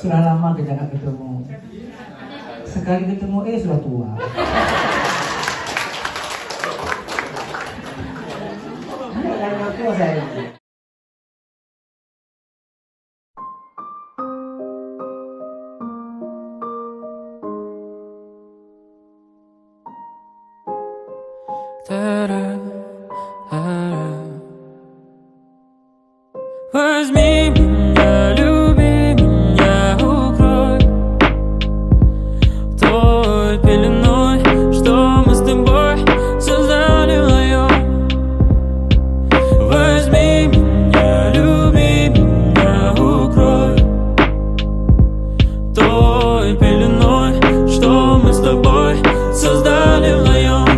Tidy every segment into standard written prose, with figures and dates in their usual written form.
Sudah lama kita gak ketemu. Sekali ketemu sudah tua. Yang tua saya. Возьми меня, люби меня, укрой той пеленой, что мы с тобой создали вдвоем. Возьми меня, люби меня, укрой той пеленой, что мы с тобой создали вдвоем.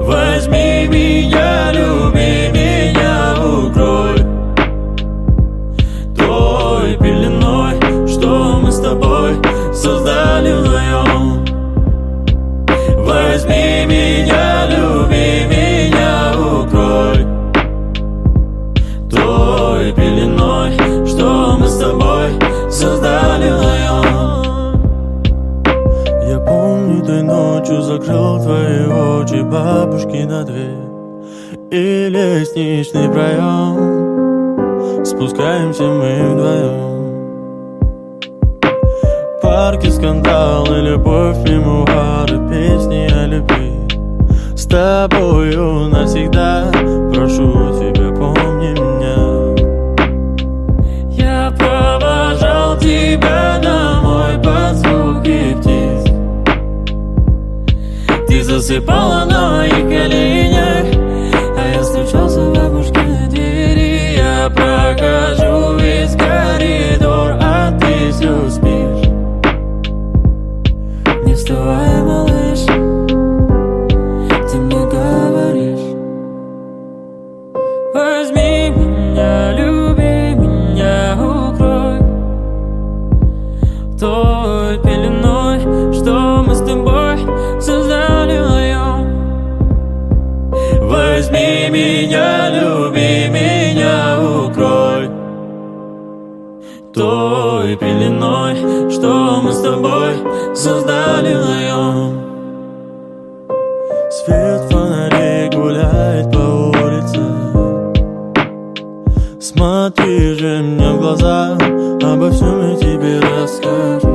Возьми меня, люби меня, укрой той пеленой, что мы с тобой создали вдвоем. Возьми меня, люби меня, укрой той пеленой, что мы с тобой создали вдвоем. Я помню, той ночью закрыл твои очи, бабушки на дверь и лестничный проем. Спускаемся мы вдвоем. Парки, скандалы, любовь, мемуары, песни о любви. С тобою навсегда, прошу тебя, помни меня. Я провожал тебя домой под звуки птиц. Ты засыпала на моих коленях, а я стучался в бабушкиной двери. Я прохожу весь коридор, а ты все спишь. Не вставай, малыш, ты мне говоришь. Возьми меня, люби меня, укрой той пеленой, что мы с тобой создали вдвоем. Возьми меня, люби меня, укрой той пеленой, что мы с тобой создали вдвоем. Свет фонарей гуляет по улице. Смотри же мне в глаза, обо всем я тебе расскажу.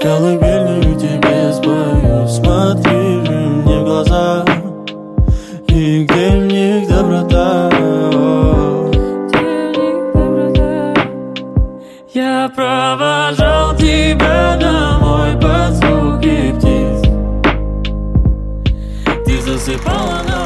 Колыбельную тебе спою. Смотри же мне в глаза, и где в них доброта. Я провожал тебя домой под звуки птиц. Ты засыпала на